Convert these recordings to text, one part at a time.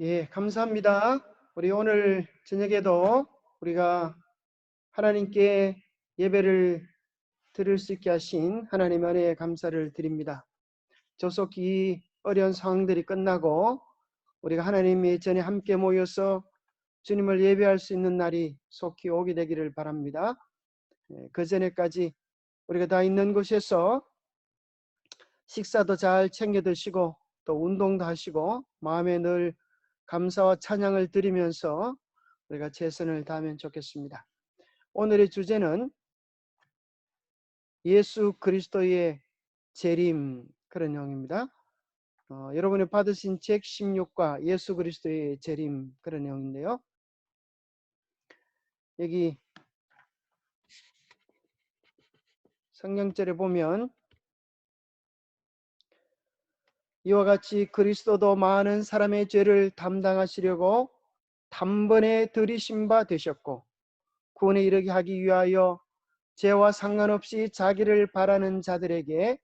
예, 감사합니다. 우리 오늘 저녁에도 우리가 하나님께 예배를 드릴 수 있게 하신 하나님 은혜에 감사를 드립니다. 조속히 어려운 상황들이 끝나고 우리가 하나님의 전에 함께 모여서 주님을 예배할 수 있는 날이 속히 오게 되기를 바랍니다. 그 전에까지 우리가 다 있는 곳에서 식사도 잘 챙겨 드시고 또 운동도 하시고 마음에 늘 감사와 찬양을 드리면서 우리가 최선을 다하면 좋겠습니다. 오늘의 주제는 예수 그리스도의 재림, 그런 내용입니다. 여러분이 받으신 책 16과 예수 그리스도의 재림, 그런 내용인데요. 여기 성경절에 보면 이와 같이 그리스도도 많은 사람의 죄를 담당하시려고 단번에 들이신 바 되셨고 구원에 이르게 하기 위하여 죄와 상관없이 자기를 바라는 자들에게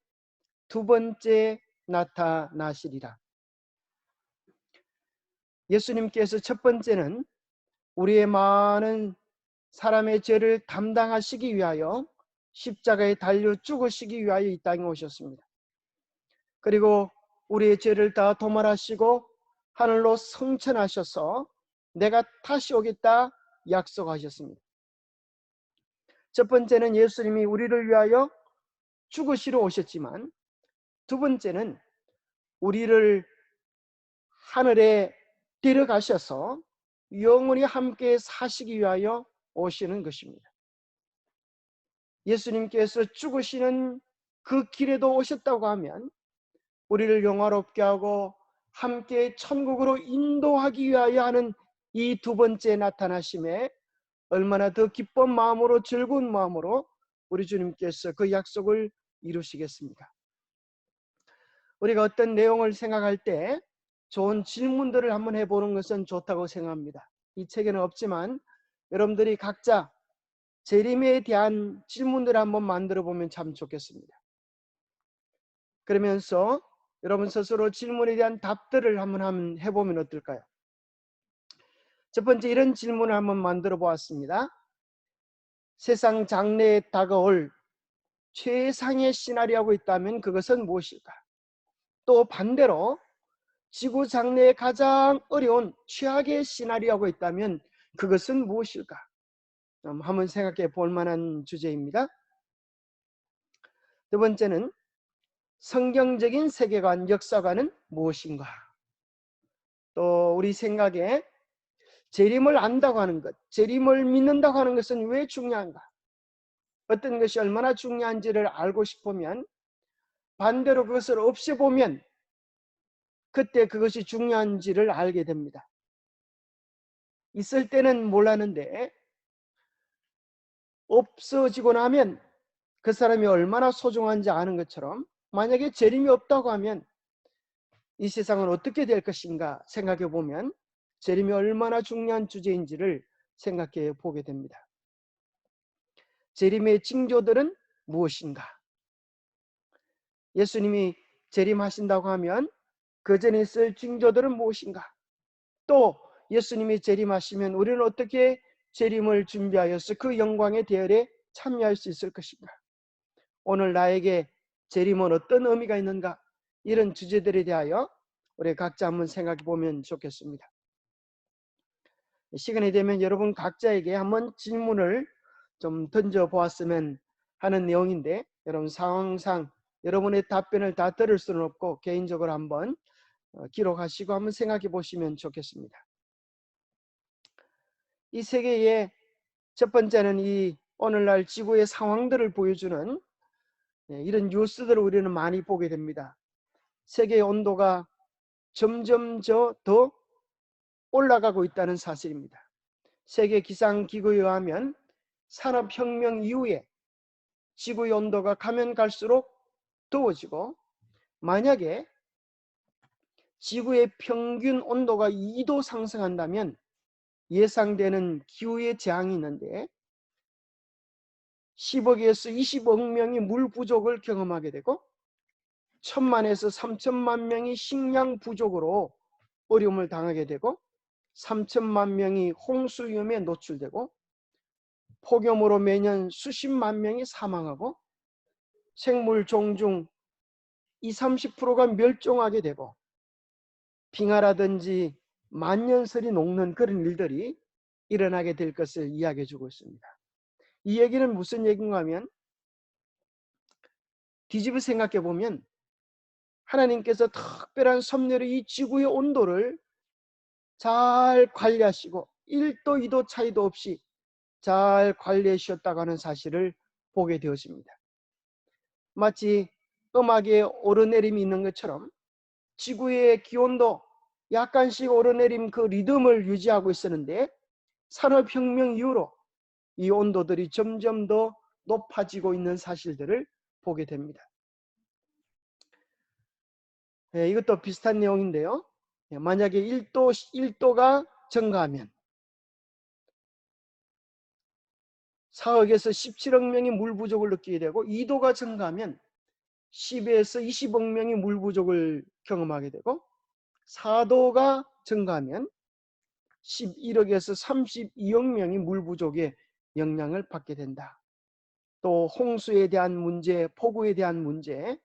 두 번째 나타나시리라. 예수님께서 첫 번째는 우리의 많은 사람의 죄를 담당하시기 위하여 십자가에 달려 죽으시기 위하여 이 땅에 오셨습니다. 그리고 우리의 죄를 다 도말하시고 하늘로 승천하셔서 내가 다시 오겠다 약속하셨습니다. 첫 번째는 예수님이 우리를 위하여 죽으시러 오셨지만, 두 번째는 우리를 하늘에 데려가셔서 영원히 함께 사시기 위하여 오시는 것입니다. 예수님께서 죽으시는 그 길에도 오셨다고 하면 우리를 영화롭게 하고 함께 천국으로 인도하기 위하여 하는 이 두 번째 나타나심에 얼마나 더 기쁜 마음으로, 즐거운 마음으로 우리 주님께서 그 약속을 이루시겠습니까? 우리가 어떤 내용을 생각할 때 좋은 질문들을 한번 해보는 것은 좋다고 생각합니다. 이 책에는 없지만 여러분들이 각자 재림에 대한 질문들을 한번 만들어 보면 참 좋겠습니다. 그러면서 여러분 스스로 질문에 대한 답들을 한번 해보면 어떨까요? 첫 번째, 이런 질문을 한번 만들어 보았습니다. 세상 장래에 다가올 최상의 시나리오가 있다면 그것은 무엇일까? 또 반대로 지구 장래에 가장 어려운 최악의 시나리오가 있다면 그것은 무엇일까? 한번 생각해 볼 만한 주제입니다. 두 번째는 성경적인 세계관, 역사관은 무엇인가? 또 우리 생각에 재림을 안다고 하는 것, 재림을 믿는다고 하는 것은 왜 중요한가? 어떤 것이 얼마나 중요한지를 알고 싶으면, 반대로 그것을 없애보면 그때 그것이 중요한지를 알게 됩니다. 있을 때는 몰랐는데 없어지고 나면 그 사람이 얼마나 소중한지 아는 것처럼, 만약에 재림이 없다고 하면 이 세상은 어떻게 될 것인가 생각해 보면 재림이 얼마나 중요한 주제인지를 생각해 보게 됩니다. 재림의 징조들은 무엇인가? 예수님이 재림하신다고 하면 그 전에 있을 징조들은 무엇인가? 또 예수님이 재림하시면 우리는 어떻게 재림을 준비하여서 그 영광의 대열에 참여할 수 있을 것인가? 오늘 나에게 재림은 어떤 의미가 있는가? 이런 주제들에 대하여 우리 각자 한번 생각해 보면 좋겠습니다. 시간이 되면 여러분 각자에게 한번 질문을 좀 던져 보았으면 하는 내용인데, 여러분 상황상 여러분의 답변을 다 들을 수는 없고 개인적으로 한번 기록하시고 한번 생각해 보시면 좋겠습니다. 이 세계의 첫 번째는 이 오늘날 지구의 상황들을 보여주는 이런 뉴스들을 우리는 많이 보게 됩니다. 세계의 온도가 점점 더 올라가고 있다는 사실입니다. 세계 기상기구에 의하면 산업혁명 이후에 지구의 온도가 가면 갈수록 더워지고, 만약에 지구의 평균 온도가 2도 상승한다면 예상되는 기후의 재앙이 있는데 10억에서 20억 명이 물 부족을 경험하게 되고 1,000만에서 3,000만 명이 식량 부족으로 어려움을 당하게 되고 3천만 명이 홍수 위험에 노출되고 폭염으로 매년 수십만 명이 사망하고 생물 종중 20~30%가 멸종하게 되고 빙하라든지 만년설이 녹는 그런 일들이 일어나게 될 것을 이야기해 주고 있습니다. 이 얘기는 무슨 얘기인가 하면 뒤집어 생각해 보면 하나님께서 특별한 섭리로 이 지구의 온도를 잘 관리하시고 1도 2도 차이도 없이 잘 관리해 주셨다고 하는 사실을 보게 되었습니다. 마치 음악에 오르내림이 있는 것처럼 지구의 기온도 약간씩 오르내림 그 리듬을 유지하고 있었는데 산업혁명 이후로 이 온도들이 점점 더 높아지고 있는 사실들을 보게 됩니다. 이것도 비슷한 내용인데요. 만약에 1도가 증가하면 4억에서 17억 명이 물 부족을 느끼게 되고 2도가 증가하면 10에서 20억 명이 물 부족을 경험하게 되고 4도가 증가하면 11억에서 32억 명이 물 부족의 영향을 받게 된다. 또 홍수에 대한 문제, 폭우에 대한 문제,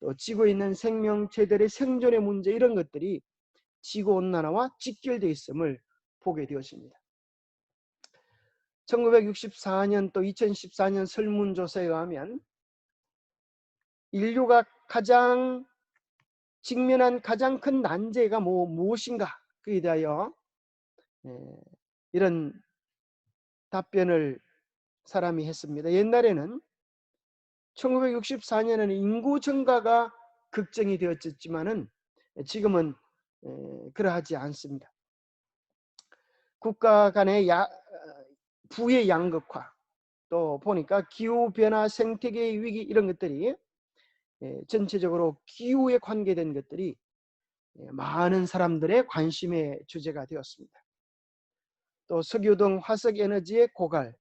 또 지구에 있는 생명체들의 생존의 문제 이런 것들이 지구온난화와 직결되어 있음을 보게 되었습니다. 1964년 또 2014년 설문조사에 의하면 인류가 직면한 가장 큰 난제가 무엇인가 그에 대하여 이런 답변을 사람이 했습니다. 옛날에는 1964년에는 인구 증가가 걱정이 되었지만은 지금은 그러하지 않습니다. 국가 간의 부의 양극화, 또 보니까 기후변화, 생태계의 위기 이런 것들이 전체적으로 기후에 관계된 것들이 많은 사람들의 관심의 주제가 되었습니다. 또 석유 등 화석 에너지의 고갈,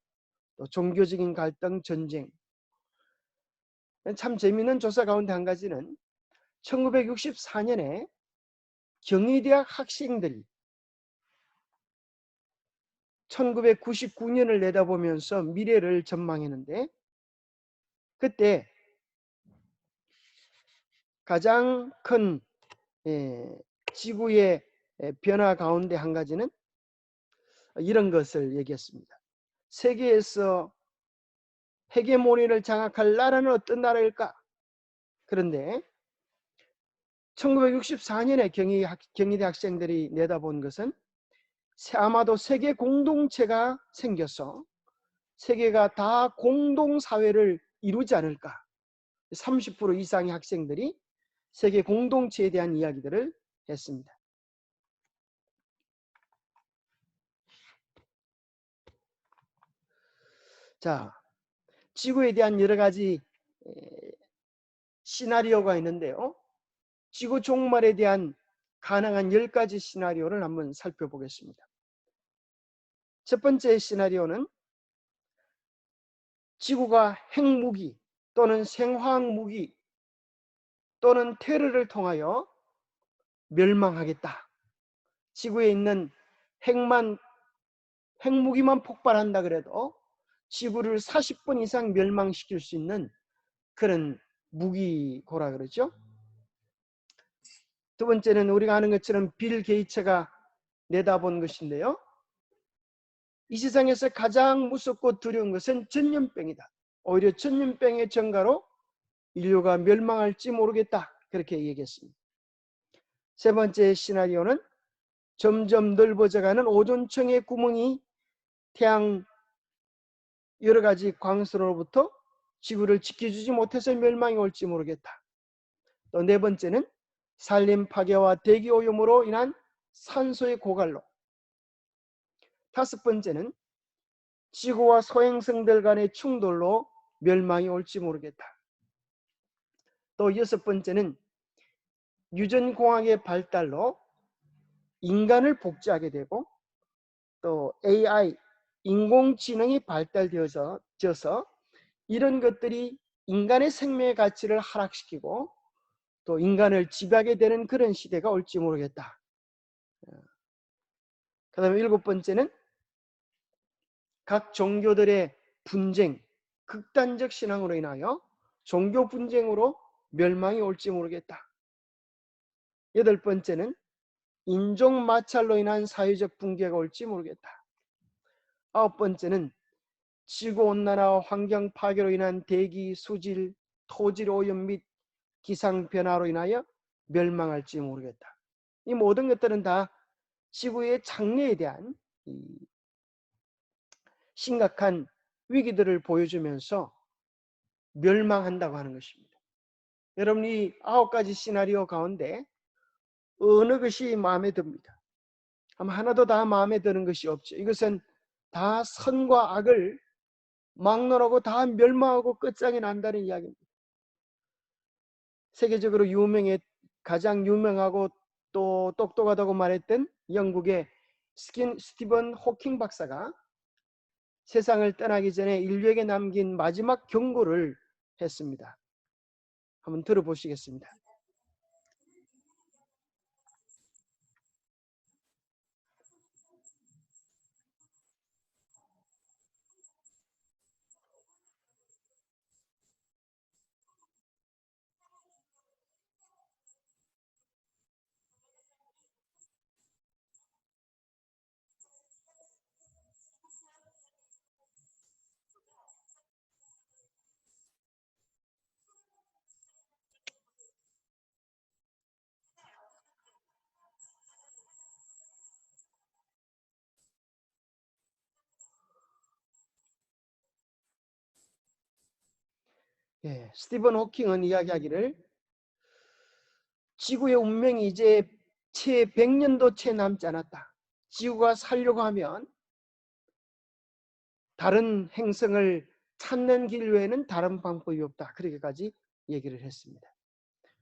또 종교적인 갈등, 전쟁. 참 재미있는 조사 가운데 한 가지는 1964년에 경희대학 학생들이 1999년을 내다보면서 미래를 전망했는데 그때 가장 큰 지구의 변화 가운데 한 가지는 이런 것을 얘기했습니다. 세계에서 헤게모니를 장악할 나라는 어떤 나라일까? 그런데 1964년에 경희대 학생들이 내다본 것은 아마도 세계 공동체가 생겨서 세계가 다 공동사회를 이루지 않을까. 30% 이상의 학생들이 세계 공동체에 대한 이야기들을 했습니다. 자, 지구에 대한 여러 가지 시나리오가 있는데요. 지구 종말에 대한 가능한 10가지 시나리오를 한번 살펴보겠습니다. 첫 번째 시나리오는 지구가 핵무기 또는 생화학무기 또는 테러를 통하여 멸망하겠다. 지구에 있는 핵무기만 폭발한다 그래도 지구를 40분 이상 멸망시킬 수 있는 그런 무기고라 그러죠. 두 번째는 우리가 아는 것처럼 빌 게이츠가 내다본 것인데요. 이 세상에서 가장 무섭고 두려운 것은 전염병이다. 오히려 전염병의 증가로 인류가 멸망할지 모르겠다. 그렇게 얘기했습니다. 세 번째 시나리오는 점점 넓어져가는 오존층의 구멍이 태양 여러 가지 광선으로부터 지구를 지켜주지 못해서 멸망이 올지 모르겠다. 또 네 번째는 산림 파괴와 대기 오염으로 인한 산소의 고갈로. 다섯 번째는 지구와 소행성들 간의 충돌로 멸망이 올지 모르겠다. 또 여섯 번째는 유전공학의 발달로 인간을 복제하게 되고 또 AI, 인공지능이 발달되어서 이런 것들이 인간의 생명의 가치를 하락시키고 또 인간을 지배하게 되는 그런 시대가 올지 모르겠다. 그 다음에 7번째는 각 종교들의 분쟁, 극단적 신앙으로 인하여 종교 분쟁으로 멸망이 올지 모르겠다. 8번째는 인종 마찰로 인한 사회적 붕괴가 올지 모르겠다. 9번째는 지구온난화와 환경 파괴로 인한 대기, 수질, 토질 오염 및 기상 변화로 인하여 멸망할지 모르겠다. 이 모든 것들은 다 지구의 장래에 대한 심각한 위기들을 보여주면서 멸망한다고 하는 것입니다. 여러분, 이 9가지 시나리오 가운데 어느 것이 마음에 듭니다? 아마 하나도 다 마음에 드는 것이 없죠. 이것은 다 선과 악을 막론하고 다 멸망하고 끝장이 난다는 이야기입니다. 세계적으로 가장 유명하고 또 똑똑하다고 말했던 영국의 스티븐 호킹 박사가 세상을 떠나기 전에 인류에게 남긴 마지막 경고를 했습니다. 한번 들어보시겠습니다. 스티븐 호킹은 이야기하기를 지구의 운명이 이제 채 100년도 채 남지 않았다. 지구가 살려고 하면 다른 행성을 찾는 길 외에는 다른 방법이 없다. 그렇게까지 얘기를 했습니다.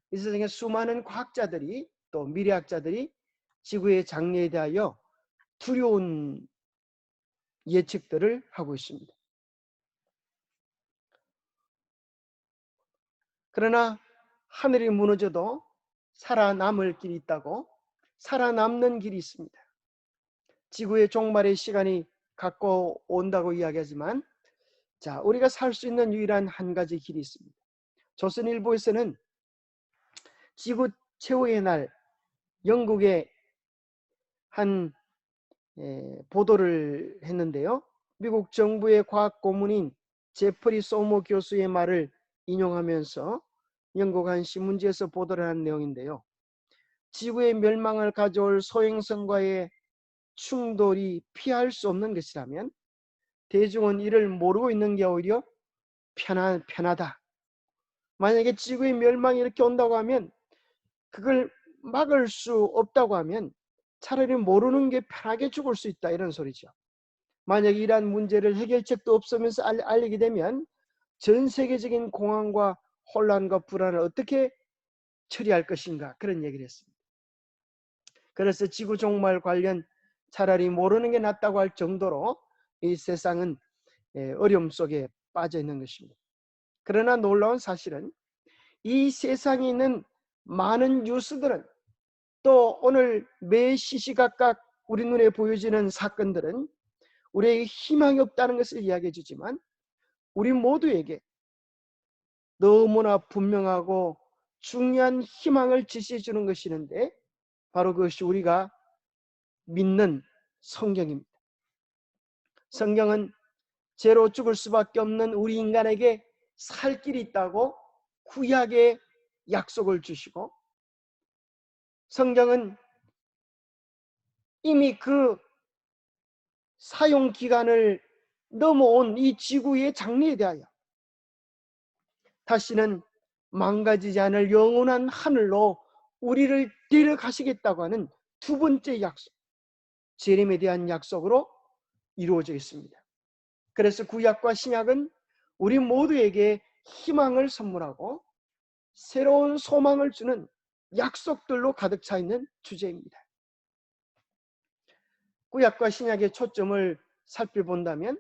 이 세상에 수많은 과학자들이 또 미래학자들이 지구의 장래에 대하여 두려운 예측들을 하고 있습니다. 그러나 하늘이 무너져도 살아남을 길이 있다고, 살아남는 길이 있습니다. 지구의 종말의 시간이 갖고 온다고 이야기하지만, 우리가 살 수 있는 유일한 한 가지 길이 있습니다. 조선일보에서는 지구 최후의 날 영국의 한 보도를 했는데요. 미국 정부의 과학 고문인 제프리 소모 교수의 말을 인용하면서 영국 한 신문지에서 보도를 한 내용인데요. 지구의 멸망을 가져올 소행성과의 충돌이 피할 수 없는 것이라면 대중은 이를 모르고 있는 게 오히려 편하다. 만약에 지구의 멸망이 이렇게 온다고 하면, 그걸 막을 수 없다고 하면 차라리 모르는 게 편하게 죽을 수 있다, 이런 소리죠. 만약에 이러한 문제를 해결책도 없으면서 알리게 되면 전 세계적인 공황과 혼란과 불안을 어떻게 처리할 것인가, 그런 얘기를 했습니다. 그래서 지구 종말 관련 차라리 모르는 게 낫다고 할 정도로 이 세상은 어려움 속에 빠져 있는 것입니다. 그러나 놀라운 사실은 이 세상에 있는 많은 뉴스들은, 또 오늘 매 시시각각 우리 눈에 보여지는 사건들은 우리에게 희망이 없다는 것을 이야기해 주지만, 우리 모두에게 너무나 분명하고 중요한 희망을 지시해 주는 것이 있는데, 바로 그것이 우리가 믿는 성경입니다. 성경은 죄로 죽을 수밖에 없는 우리 인간에게 살 길이 있다고 구약의 약속을 주시고, 성경은 이미 그 사용 기간을 넘어온 이 지구의 장래에 대하여 다시는 망가지지 않을 영원한 하늘로 우리를 데려가시겠다고 하는 두 번째 약속, 재림에 대한 약속으로 이루어져 있습니다. 그래서 구약과 신약은 우리 모두에게 희망을 선물하고 새로운 소망을 주는 약속들로 가득 차 있는 주제입니다. 구약과 신약의 초점을 살펴본다면,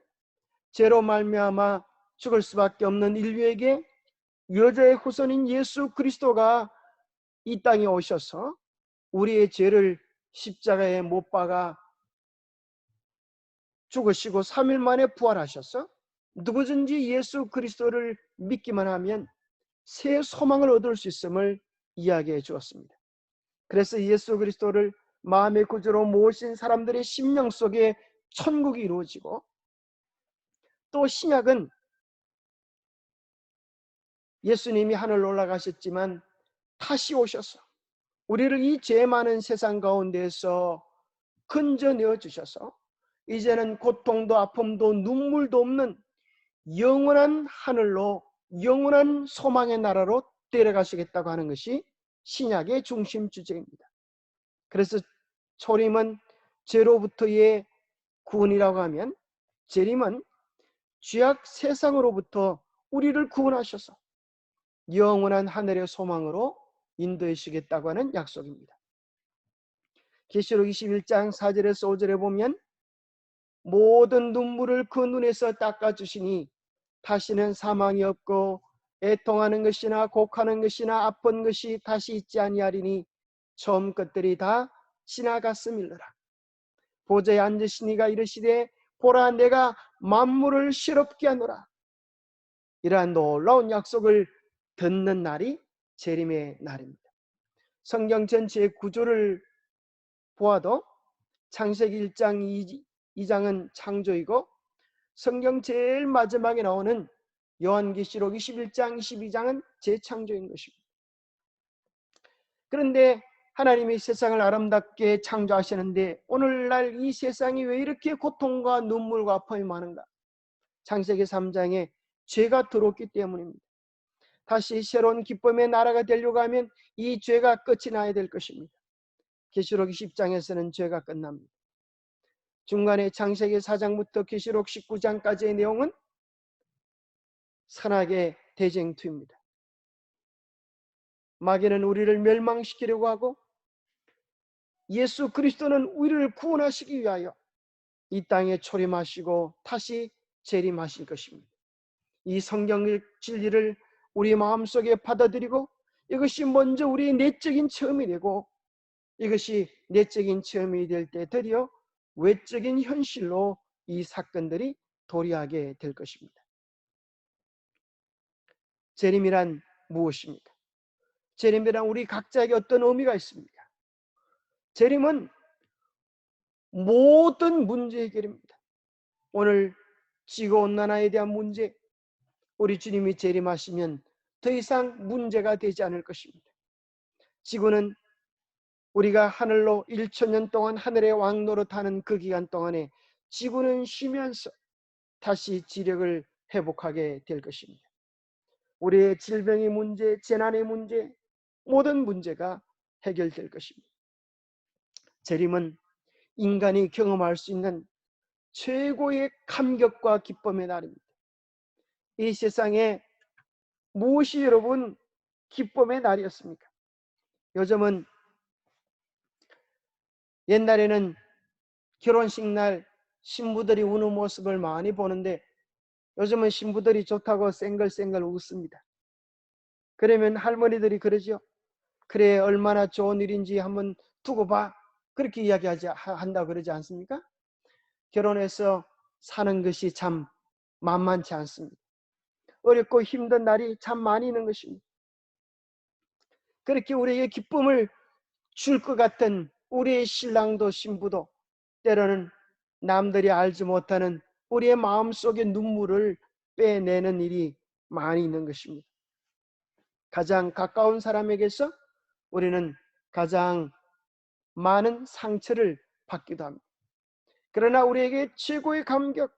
죄로 말미암아 죽을 수밖에 없는 인류에게 여자의 후손인 예수 그리스도가 이 땅에 오셔서 우리의 죄를 십자가에 못 박아 죽으시고 3일 만에 부활하셔서 누구든지 예수 그리스도를 믿기만 하면 새 소망을 얻을 수 있음을 이야기해 주었습니다. 그래서 예수 그리스도를 마음의 구주로 모신 사람들의 심령 속에 천국이 이루어지고, 또 신약은 예수님이 하늘로 올라가셨지만 다시 오셔서 우리를 이 죄 많은 세상 가운데에서 건져내어 주셔서 이제는 고통도 아픔도 눈물도 없는 영원한 하늘로, 영원한 소망의 나라로 데려가시겠다고 하는 것이 신약의 중심 주제입니다. 그래서 초림은 죄로부터의 구원이라고 하면, 재림은 죄악 세상으로부터 우리를 구원하셔서 영원한 하늘의 소망으로 인도해 주시겠다고 하는 약속입니다. 계시록 21장 4절에서 5절에 보면 모든 눈물을 그 눈에서 닦아주시니 다시는 사망이 없고 애통하는 것이나 곡하는 것이나 아픈 것이 다시 있지 아니하리니 처음 것들이 다 지나갔음일러라. 보좌에 앉으신 이가 이르시되 보라 내가 만물을 새롭게 하노라. 이러한 놀라운 약속을 듣는 날이 재림의 날입니다. 성경 전체의 구조를 보아도 창세기 1장 2장은 창조이고, 성경 제일 마지막에 나오는 요한계시록 21장 22장은 재창조인 것입니다. 그런데 하나님이 세상을 아름답게 창조하시는데 오늘날 이 세상이 왜 이렇게 고통과 눈물과 아픔이 많은가? 창세기 3장에 죄가 들어왔기 때문입니다. 다시 새로운 기쁨의 나라가 되려고 하면 이 죄가 끝이 나야 될 것입니다. 계시록 20장에서는 죄가 끝납니다. 중간에 창세기 4장부터 계시록 19장까지의 내용은 선악의 대쟁투입니다. 마귀는 우리를 멸망시키려고 하고 예수 그리스도는 우리를 구원하시기 위하여 이 땅에 초림하시고 다시 재림하실 것입니다. 이 성경의 진리를 우리 마음속에 받아들이고 이것이 먼저 우리의 내적인 체험이 되고, 이것이 내적인 체험이 될 때 드디어 외적인 현실로 이 사건들이 도래하게 될 것입니다. 재림이란 무엇입니까? 재림이란 우리 각자에게 어떤 의미가 있습니까? 재림은 모든 문제 해결입니다. 오늘 지구온난화에 대한 문제, 우리 주님이 재림하시면 더 이상 문제가 되지 않을 것입니다. 지구는 우리가 하늘로 1,000년 동안 하늘의 왕노릇하는 그 기간 동안에 지구는 쉬면서 다시 지력을 회복하게 될 것입니다. 우리의 질병의 문제, 재난의 문제, 모든 문제가 해결될 것입니다. 재림은 인간이 경험할 수 있는 최고의 감격과 기쁨의 날입니다. 이 세상에 무엇이 여러분 기쁨의 날이었습니까? 요즘은, 옛날에는 결혼식 날 신부들이 우는 모습을 많이 보는데 요즘은 신부들이 좋다고 쌩글쌩글 웃습니다. 그러면 할머니들이 그러죠. 그래 얼마나 좋은 일인지 한번 두고 봐. 그렇게 한다고 그러지 않습니까? 결혼해서 사는 것이 참 만만치 않습니다. 어렵고 힘든 날이 참 많이 있는 것입니다. 그렇게 우리에게 기쁨을 줄 것 같은 우리의 신랑도 신부도 때로는 남들이 알지 못하는 우리의 마음속의 눈물을 빼내는 일이 많이 있는 것입니다. 가장 가까운 사람에게서 우리는 가장 많은 상처를 받기도 합니다. 그러나 우리에게 최고의 감격,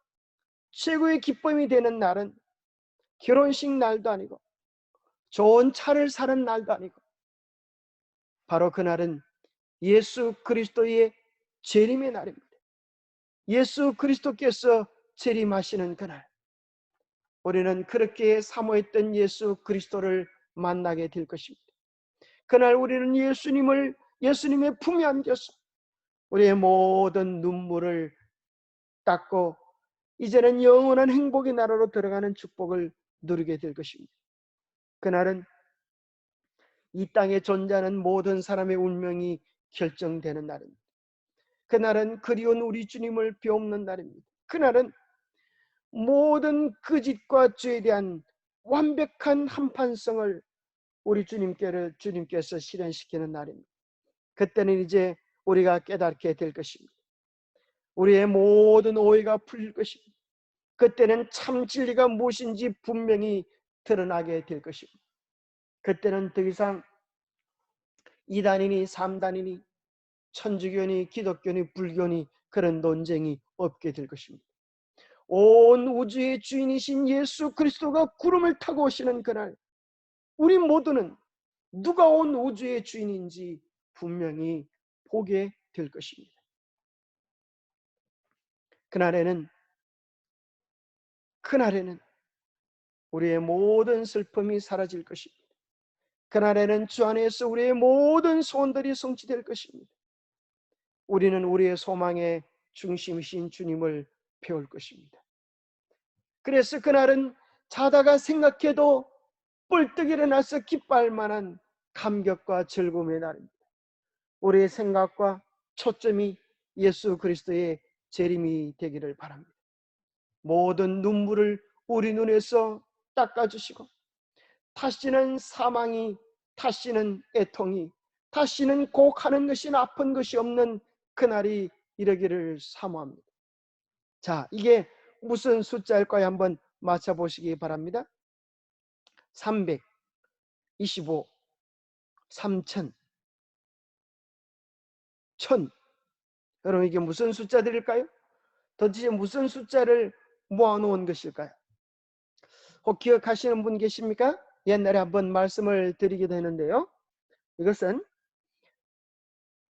최고의 기쁨이 되는 날은 결혼식 날도 아니고 좋은 차를 사는 날도 아니고 바로 그날은 예수 그리스도의 재림의 날입니다. 예수 그리스도께서 재림하시는 그날, 우리는 그렇게 사모했던 예수 그리스도를 만나게 될 것입니다. 그날 우리는 예수님의 품에 안겨서 우리의 모든 눈물을 닦고 이제는 영원한 행복의 나라로 들어가는 축복을 누리게 될 것입니다. 그날은 이 땅에 존재하는 모든 사람의 운명이 결정되는 날입니다. 그날은 그리운 우리 주님을 배움는 날입니다. 그날은 모든 거짓과 죄에 대한 완벽한 한판성을 우리 주님께서 실현시키는 날입니다. 그때는 이제 우리가 깨닫게 될 것입니다. 우리의 모든 오해가 풀릴 것입니다. 그때는 참 진리가 무엇인지 분명히 드러나게 될 것입니다. 그때는 더 이상 이단이니 삼단이니 천주교니 기독교니 불교니 그런 논쟁이 없게 될 것입니다. 온 우주의 주인이신 예수 그리스도가 구름을 타고 오시는 그날, 우리 모두는 누가 온 우주의 주인인지 분명히 보게 될 것입니다. 그날에는 우리의 모든 슬픔이 사라질 것입니다. 그날에는 주 안에서 우리의 모든 소원들이 성취될 것입니다. 우리는 우리의 소망의 중심이신 주님을 배울 것입니다. 그래서 그날은 자다가 생각해도 뿔떡 일어나서 기뻐할 만한 감격과 즐거움의 날입니다. 우리의 생각과 초점이 예수 그리스도의 재림이 되기를 바랍니다. 모든 눈물을 우리 눈에서 닦아주시고 다시는 사망이, 다시는 애통이, 다시는 곡하는 것이 아픈 것이 없는 그날이 이르기를 사모합니다. 자, 이게 무슨 숫자일까요? 한번 맞춰보시기 바랍니다. 325, 3000, 1000. 여러분, 이게 무슨 숫자들일까요? 도대체 무슨 숫자를 모아놓은 것일까요? 혹 기억하시는 분 계십니까? 옛날에 한번 말씀을 드리기도 했는데요. 이것은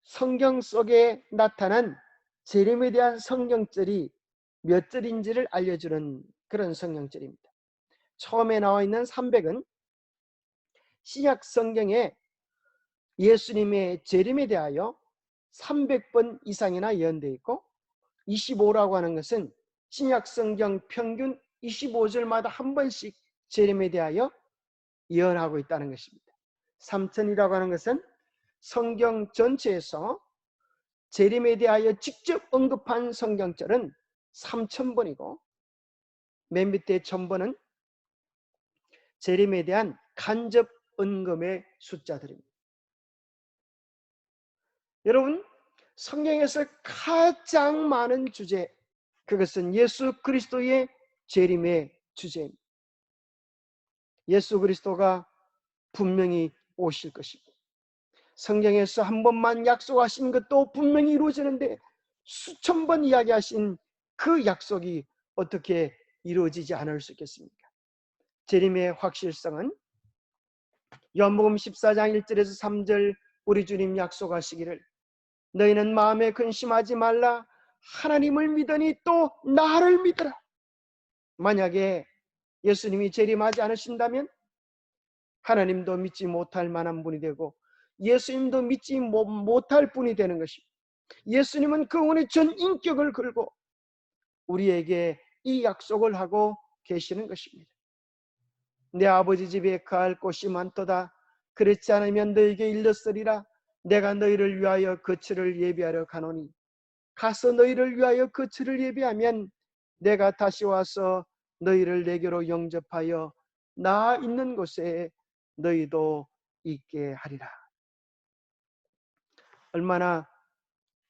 성경 속에 나타난 재림에 대한 성경절이 몇 절인지를 알려주는 그런 성경절입니다. 처음에 나와 있는 300은 신약 성경에 예수님의 재림에 대하여 300번 이상이나 예언되어 있고, 25라고 하는 것은 신약 성경 평균 25절마다 한 번씩 재림에 대하여 예언하고 있다는 것입니다. 3000이라고 하는 것은 성경 전체에서 재림에 대하여 직접 언급한 성경절은 3000번이고, 맨 밑에 1000번은 재림에 대한 간접 언급의 숫자들입니다. 여러분, 성경에서 가장 많은 주제, 그것은 예수 그리스도의 재림의 주제입니다. 예수 그리스도가 분명히 오실 것입니다. 성경에서 한 번만 약속하신 것도 분명히 이루어지는데 수천 번 이야기하신 그 약속이 어떻게 이루어지지 않을 수 있겠습니까? 재림의 확실성은 요한복음 14장 1절에서 3절 우리 주님 약속하시기를 너희는 마음에 근심하지 말라 하나님을 믿으니 또 나를 믿으라. 만약에 예수님이 재림하지 않으신다면 하나님도 믿지 못할 만한 분이 되고 예수님도 믿지 못할 분이 되는 것입니다. 예수님은 그분의 전 인격을 걸고 우리에게 이 약속을 하고 계시는 것입니다. 내 아버지 집에 거할 곳이 많도다. 그렇지 않으면 너에게 일렀으리라. 내가 너희를 위하여 거처를 예비하러 가노니 가서 너희를 위하여 거처를 예비하면 내가 다시 와서 너희를 내게로 영접하여 나 있는 곳에 너희도 있게 하리라. 얼마나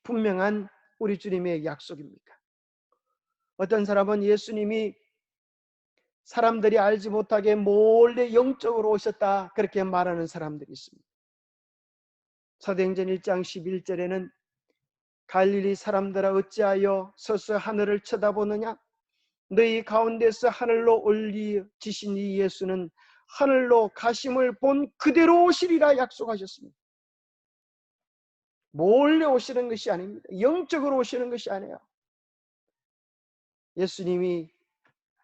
분명한 우리 주님의 약속입니까? 어떤 사람은 예수님이 사람들이 알지 못하게 몰래 영적으로 오셨다 그렇게 말하는 사람들이 있습니다. 사도행전 1장 11절에는 갈릴리 사람들아 어찌하여 서서 하늘을 쳐다보느냐? 너희 가운데서 하늘로 올리시신 이 예수는 하늘로 가심을 본 그대로 오시리라 약속하셨습니다. 몰래 오시는 것이 아닙니다. 영적으로 오시는 것이 아니에요. 예수님이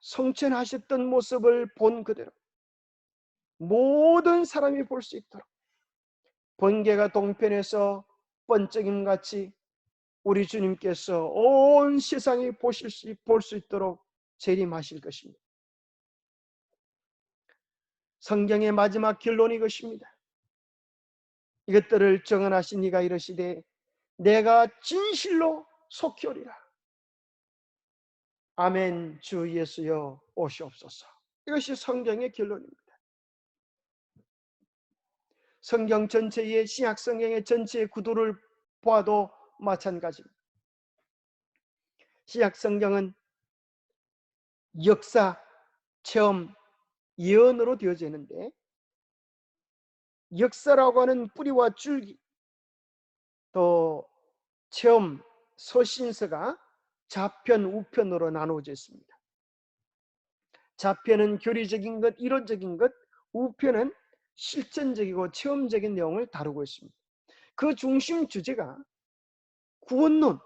성천하셨던 모습을 본 그대로 모든 사람이 볼 수 있도록 번개가 동편에서 번쩍임같이 우리 주님께서 온 세상이 볼 수 있도록 재림하실 것입니다. 성경의 마지막 결론이 이것입니다. 이것들을 정언하신 이가 이르시되 내가 진실로 속히 오리라. 아멘. 주 예수여 오시옵소서. 이것이 성경의 결론입니다. 성경 전체의 신약 성경의 전체의 구도를 보아도 마찬가지입니다. 신약 성경은 역사, 체험, 예언으로 되어져 있는데, 역사라고 하는 뿌리와 줄기, 또 체험, 서신서가 좌편, 우편으로 나누어져 있습니다. 좌편은 교리적인 것, 이론적인 것, 우편은 실천적이고 체험적인 내용을 다루고 있습니다. 그 중심 주제가 구원론,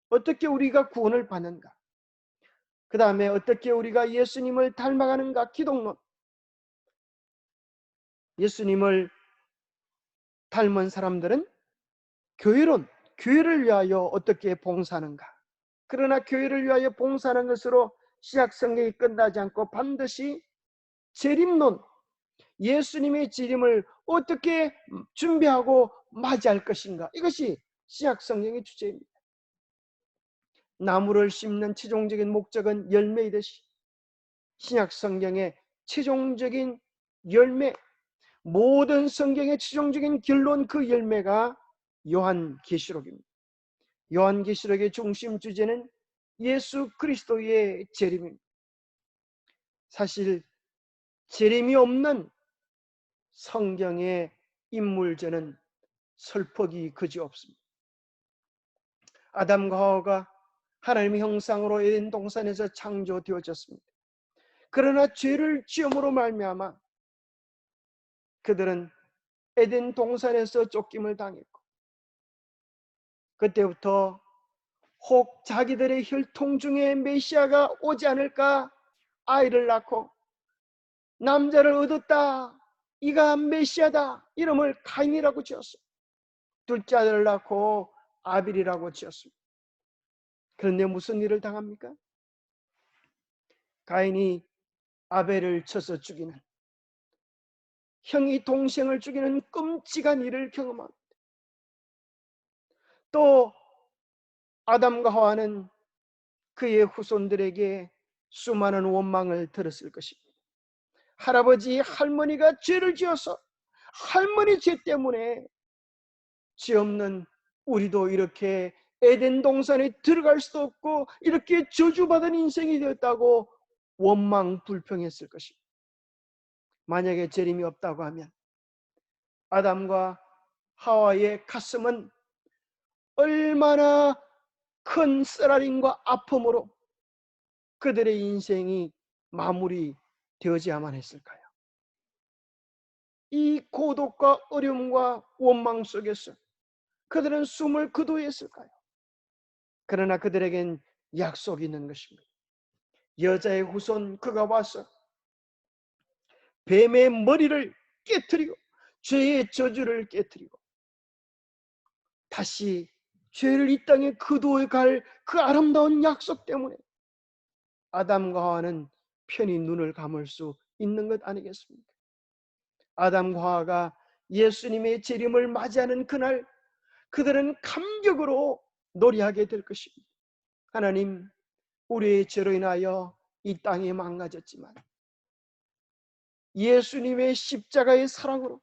어떻게 우리가 구원을 받는가, 그 다음에 어떻게 우리가 예수님을 닮아가는가, 기독론, 예수님을 닮은 사람들은 교회론, 교회를 위하여 어떻게 봉사하는가. 그러나 교회를 위하여 봉사하는 것으로 신약 성경이 끝나지 않고 반드시 재림론, 예수님의 재림을 어떻게 준비하고 맞이할 것인가, 이것이 신약 성경의 주제입니다. 나무를 심는 최종적인 목적은 열매이듯이 신약 성경의 최종적인 열매, 모든 성경의 최종적인 결론, 그 열매가 요한계시록입니다. 요한계시록의 중심 주제는 예수 그리스도의 재림입니다. 사실 재림이 없는 성경의 인물전은 설법이 그지없습니다. 아담과 하와가 하나님의 형상으로 에덴 동산에서 창조되어졌습니다. 그러나 죄를 지음으로 말미암아 그들은 에덴 동산에서 쫓김을 당했고, 그때부터 혹 자기들의 혈통 중에 메시아가 오지 않을까 아이를 낳고 남자를 얻었다, 이가 메시아다, 이름을 가인이라고 지었어요. 둘째 아들을 낳고 아빌이라고 지었습니다. 그런데 무슨 일을 당합니까? 가인이 아벨을 쳐서 죽이는, 형이 동생을 죽이는 끔찍한 일을 경험합니다. 또 아담과 하와는 그의 후손들에게 수많은 원망을 들었을 것입니다. 할아버지, 할머니가 죄를 지어서 할머니 죄 때문에 죄 없는 우리도 이렇게 에덴 동산에 들어갈 수도 없고 이렇게 저주받은 인생이 되었다고 원망 불평했을 것입니다. 만약에 재림이 없다고 하면 아담과 하와의 가슴은 얼마나 큰 쓰라림과 아픔으로 그들의 인생이 마무리되어야만 했을까요? 이 고독과 어려움과 원망 속에서 그들은 숨을 거두었을까요? 그러나 그들에겐 약속이 있는 것입니다. 여자의 후손, 그가 와서 뱀의 머리를 깨뜨리고 죄의 저주를 깨뜨리고 다시 죄를 이 땅에 거두어 갈 그 아름다운 약속 때문에 아담과 하와는 편히 눈을 감을 수 있는 것 아니겠습니까? 아담과 하와가 예수님의 재림을 맞이하는 그날 그들은 감격으로 노래하게 될 것입니다. 하나님, 우리의 죄로 인하여 이 땅이 망가졌지만 예수님의 십자가의 사랑으로,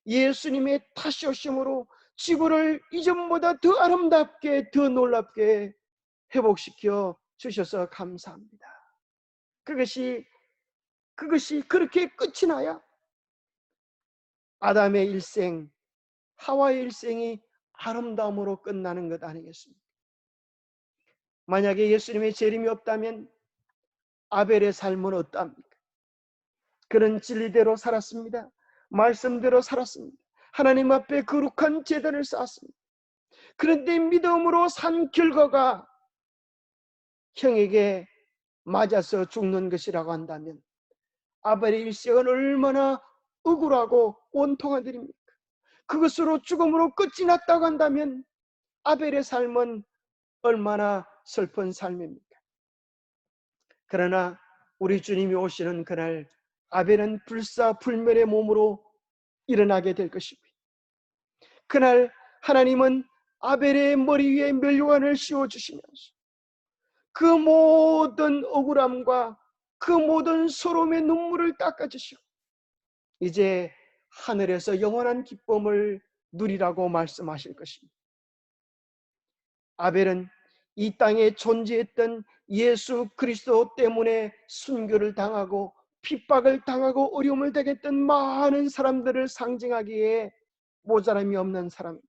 예수님의 다시 오심으로 지구를 이전보다 더 아름답게, 더 놀랍게 회복시켜 주셔서 감사합니다. 그것이 그렇게 끝이 나야 아담의 일생, 하와의 일생이 아름다움으로 끝나는 것 아니겠습니까? 만약에 예수님의 재림이 없다면 아벨의 삶은 어떠합니까? 그는 진리대로 살았습니다. 말씀대로 살았습니다. 하나님 앞에 거룩한 제단을 쌓았습니다. 그런데 믿음으로 산 결과가 형에게 맞아서 죽는 것이라고 한다면 아벨의 일생은 얼마나 억울하고 원통한 일입니까? 그것으로 죽음으로 끝이 났다고 한다면 아벨의 삶은 얼마나 슬픈 삶입니까? 그러나 우리 주님이 오시는 그날 아벨은 불사불멸의 몸으로 일어나게 될 것입니다. 그날 하나님은 아벨의 머리 위에 멸류관을 씌워주시면서 그 모든 억울함과 그 모든 서러움의 눈물을 닦아주시고 이제 하늘에서 영원한 기쁨을 누리라고 말씀하실 것입니다. 아벨은 이 땅에 존재했던 예수 그리스도 때문에 순교를 당하고 핍박을 당하고 어려움을 당했던 많은 사람들을 상징하기에 모자람이 없는 사람,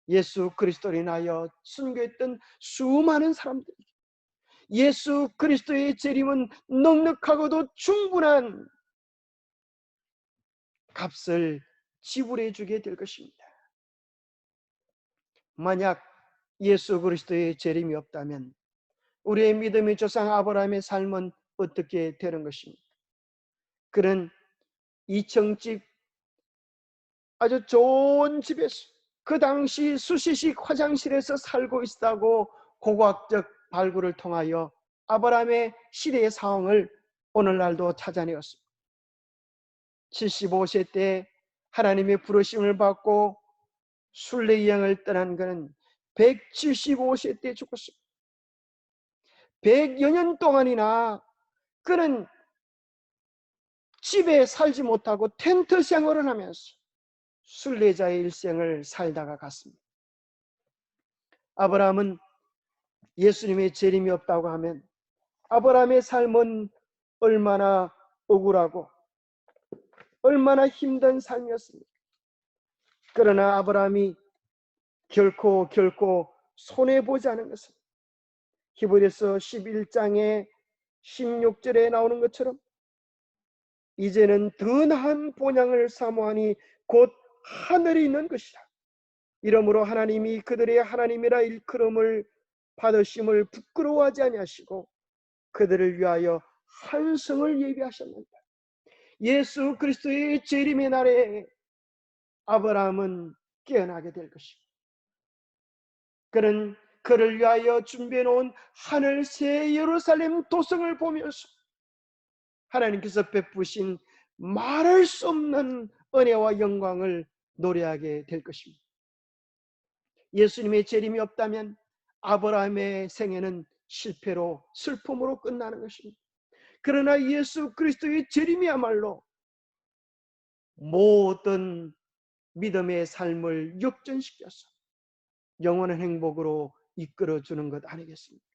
예수 그리스도로 인하여 순교했던 수많은 사람들, 예수 그리스도의 재림은 넉넉하고도 충분한 값을 지불해 주게 될 것입니다. 만약 예수 그리스도의 재림이 없다면 우리의 믿음의 조상 아브라함의 삶은 어떻게 되는 것입니까? 그는 2층집 아주 좋은 집에서 그 당시 수시식 화장실에서 살고 있다고 고고학적 발굴을 통하여 아브라함의 시대의 상황을 오늘날도 찾아내었습니다. 75세 때 하나님의 부르심을 받고 순례여행을 떠난 그는 175세 때 죽었습니다. 100여 년 동안이나 그는 집에 살지 못하고 텐트 생활을 하면서 순례자의 일생을 살다가 갔습니다. 아브라함은 예수님의 재림이 없다고 하면 아브라함의 삶은 얼마나 억울하고 얼마나 힘든 삶이었습니까? 그러나 아브라함이 결코 손해보지 않은 것은 히브리서 11장의 16절에 나오는 것처럼 이제는 더 나은 본향을 사모하니 곧 하늘에 있는 것이라. 이러므로 하나님이 그들의 하나님이라 일컬음을 받으심을 부끄러워하지 아니하시고 그들을 위하여 한 성을 예비하셨는다. 예수 그리스도의 재림의 날에 아브라함은 깨어나게 될 것입니다. 그는 그를 위하여 준비해 놓은 하늘 새 예루살렘 도성을 보면서 하나님께서 베푸신 말할 수 없는 은혜와 영광을 노래하게 될 것입니다. 예수님의 재림이 없다면 아브라함의 생애는 실패로 슬픔으로 끝나는 것입니다. 그러나 예수 그리스도의 재림이야말로 모든 믿음의 삶을 역전시켜서 영원한 행복으로 이끌어주는 것 아니겠습니까?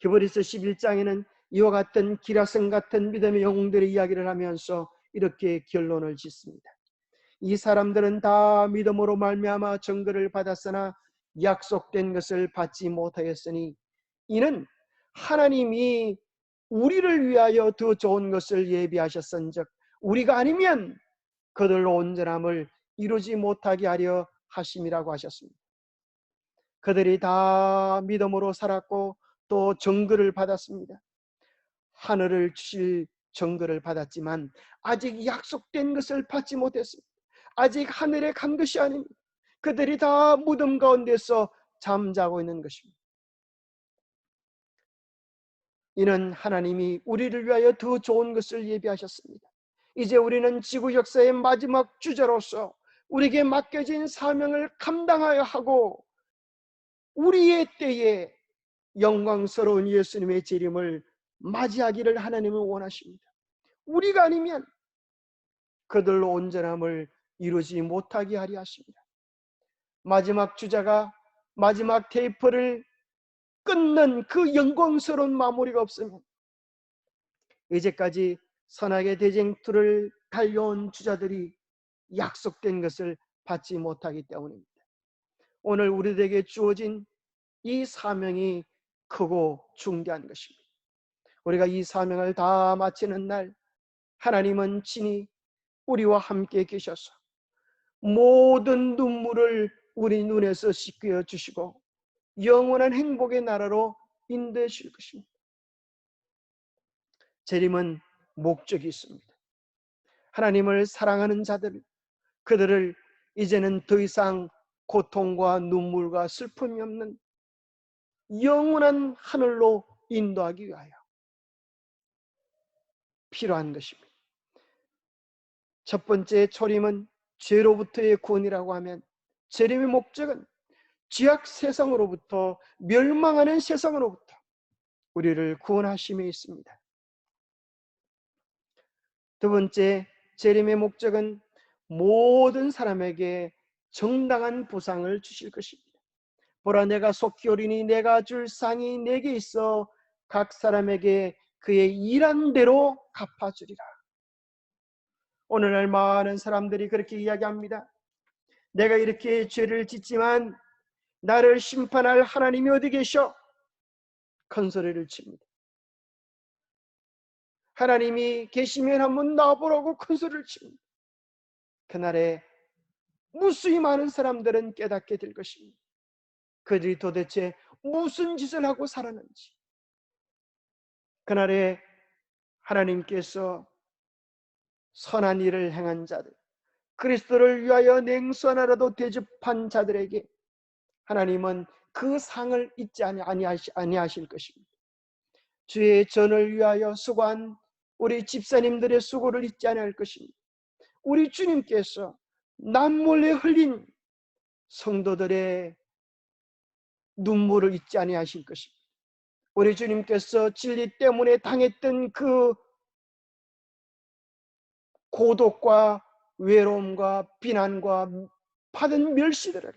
히브리서 11장에는 이와 같은 기라성 같은 믿음의 영웅들의 이야기를 하면서 이렇게 결론을 짓습니다. 이 사람들은 다 믿음으로 말미암아 증거를 받았으나 약속된 것을 받지 못하였으니 이는 하나님이 우리를 위하여 더 좋은 것을 예비하셨은즉 우리가 아니면 그들로 온전함을 이루지 못하게 하려 하심이라고 하셨습니다. 그들이 다 믿음으로 살았고 또 증거를 받았습니다. 하늘을 주실 증거를 받았지만 아직 약속된 것을 받지 못했습니다. 아직 하늘에 간 것이 아닙니다. 그들이 다 무덤 가운데서 잠자고 있는 것입니다. 이는 하나님이 우리를 위하여 더 좋은 것을 예비하셨습니다. 이제 우리는 지구 역사의 마지막 주자로서 우리에게 맡겨진 사명을 감당하여 하고 우리의 때에 영광스러운 예수님의 재림을 맞이하기를 하나님은 원하십니다. 우리가 아니면 그들로 온전함을 이루지 못하게 하려 하십니다. 마지막 주자가 마지막 테이프를 끊는 그 영광스러운 마무리가 없으면 이제까지 선악의 대쟁투를 달려온 주자들이 약속된 것을 받지 못하기 때문입니다. 오늘 우리들에게 주어진 이 사명이 크고 중대한 것입니다. 우리가 이 사명을 다 마치는 날 하나님은 친히 우리와 함께 계셔서 모든 눈물을 우리 눈에서 씻겨 주시고 영원한 행복의 나라로 인도해 주실 것입니다. 재림은 목적이 있습니다. 하나님을 사랑하는 자들, 그들을 이제는 더 이상 고통과 눈물과 슬픔이 없는 영원한 하늘로 인도하기 위하여 필요한 것입니다. 첫 번째 초림은 죄로부터의 구원이라고 하면 재림의 목적은 죄악 세상으로부터, 멸망하는 세상으로부터 우리를 구원하심에 있습니다. 두 번째, 재림의 목적은 모든 사람에게 정당한 보상을 주실 것입니다. 보라, 내가 속히 오리니 내가 줄 상이 내게 있어 각 사람에게 그의 일한 대로 갚아주리라. 오늘날 많은 사람들이 그렇게 이야기합니다. 내가 이렇게 죄를 짓지만 나를 심판할 하나님이 어디 계셔? 큰 소리를 칩니다. 하나님이 계시면 한번 나보라고 큰 소리를 칩니다. 그날에 무수히 많은 사람들은 깨닫게 될 것입니다. 그들이 도대체 무슨 짓을 하고 살았는지. 그날에 하나님께서 선한 일을 행한 자들, 그리스도를 위하여 냉수하나라도 대접한 자들에게 하나님은 그 상을 잊지 아니하실 것입니다. 주의 전을 위하여 수고한 우리 집사님들의 수고를 잊지 아니할 것입니다. 우리 주님께서 남몰래 흘린 성도들의 눈물을 잊지 아니하실 것입니다. 우리 주님께서 진리 때문에 당했던 그 고독과 외로움과 비난과 받은 멸시들을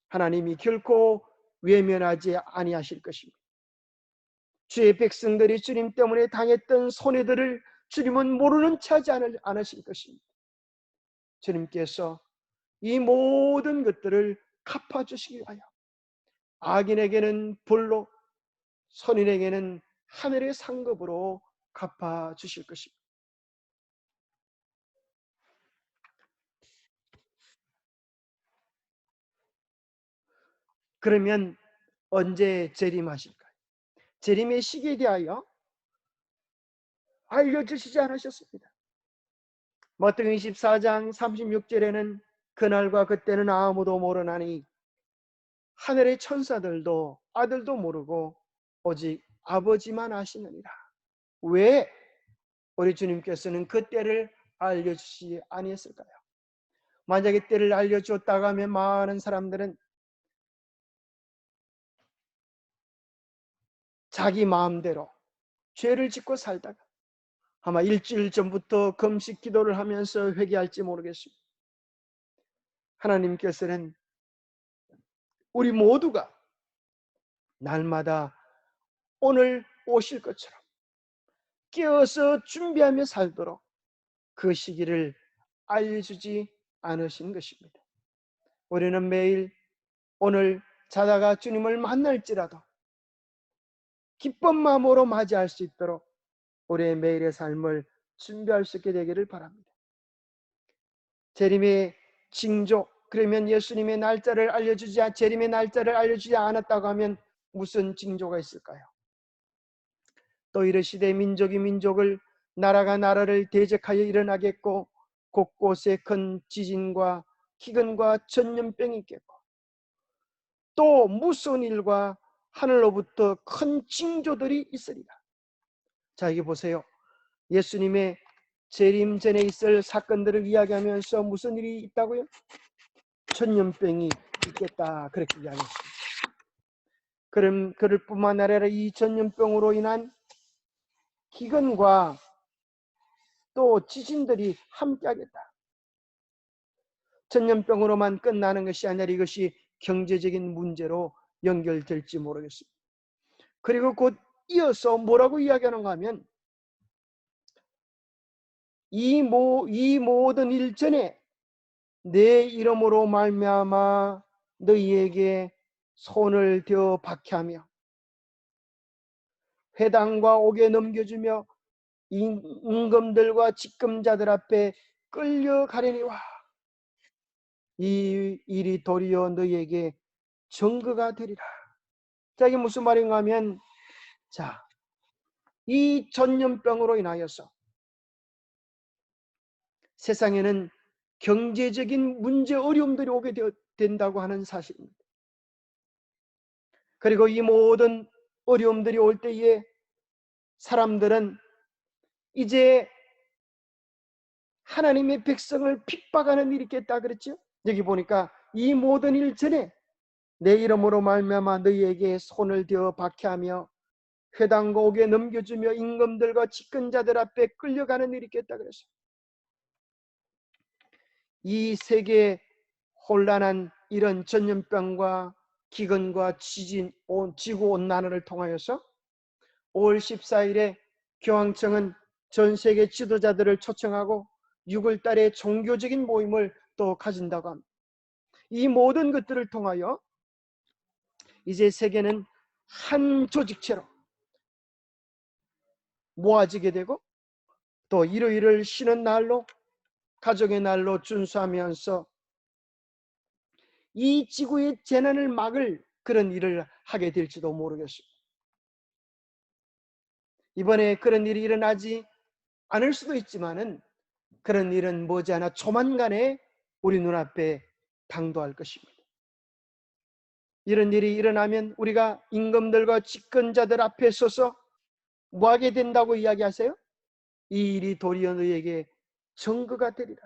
하나님이 결코 외면하지 아니하실 것입니다. 주의 백성들이 주님 때문에 당했던 손해들을 주님은 모르는 체 하지 않으실 것입니다. 주님께서 이 모든 것들을 갚아주시기 위하여 악인에게는 벌로, 선인에게는 하늘의 상급으로 갚아주실 것입니다. 그러면 언제 재림하실까요? 재림의 시기에 대하여 알려주시지 않으셨습니다. 마태복음 24장 36절에는 그날과 그때는 아무도 모르나니 하늘의 천사들도 아들도 모르고 오직 아버지만 아시느니라. 왜 우리 주님께서는 그 때를 알려주시지 아니했을까요? 만약에 때를 알려주었다고 하면 많은 사람들은 자기 마음대로 죄를 짓고 살다가 아마 일주일 전부터 금식 기도를 하면서 회개할지 모르겠습니다. 하나님께서는 우리 모두가 날마다 오늘 오실 것처럼 깨어서 준비하며 살도록 그 시기를 알려주지 않으신 것입니다. 우리는 매일 오늘 자다가 주님을 만날지라도 기쁜 마음으로 맞이할 수 있도록 우리의 매일의 삶을 준비할 수 있게 되기를 바랍니다. 재림의 징조, 그러면 예수님의 날짜를 재림의 날짜를 알려주지 않았다고 하면 무슨 징조가 있을까요? 또 이르시되 민족이 민족을, 나라가 나라를 대적하여 일어나겠고 곳곳에 큰 지진과 기근과 전염병이 있겠고 또 무서운 일과 하늘로부터 큰 징조들이 있으리라. 자, 여기 보세요. 예수님의 재림 전에 있을 사건들을 이야기하면서 무슨 일이 있다고요? 전염병이 있겠다, 그렇게 이야기했습니다. 그럼 그럴 뿐만 아니라 이 전염병으로 인한 기근과 또 지진들이 함께하겠다. 전염병으로만 끝나는 것이 아니라 이것이 경제적인 문제로 연결될지 모르겠습니다. 그리고 곧 이어서 뭐라고 이야기하는가 하면 이 모든 일 전에 내 이름으로 말미암아 너희에게 손을 대어 박해하며 회당과 옥에 넘겨주며 임금들과 직금자들 앞에 끌려가려니와 이 일이 도리어 너희에게 증거가 되리라. 자, 이게 무슨 말인가 하면, 자, 이 전염병으로 인하여서 세상에는 경제적인 문제, 어려움들이 오게 된다고 하는 사실입니다. 그리고 이 모든 어려움들이 올 때에 사람들은 이제 하나님의 백성을 핍박하는 일이 있겠다 그랬죠. 여기 보니까 이 모든 일 전에 내 이름으로 말미암아 너희에게 손을 대어 박해하며 회당고옥에 넘겨주며 임금들과 집권자들 앞에 끌려가는 일이 있겠다 그랬어요. 이 세계 혼란한 이런 전염병과 기근과 지구온난화를 통하여서 5월 14일에 교황청은 전 세계 지도자들을 초청하고 6월 달에 종교적인 모임을 또 가진다고 합니다. 이 모든 것들을 통하여 이제 세계는 한 조직체로 모아지게 되고 또 일요일을 쉬는 날로 가족의 날로 준수하면서 이 지구의 재난을 막을 그런 일을 하게 될지도 모르겠습니다. 이번에 그런 일이 일어나지 않을 수도 있지만은 그런 일은 머지않아 조만간에 우리 눈앞에 당도할 것입니다. 이런 일이 일어나면 우리가 임금들과 집권자들 앞에 서서 뭐 하게 된다고 이야기하세요? 이 일이 도리어 너희에게 증거가 되리라.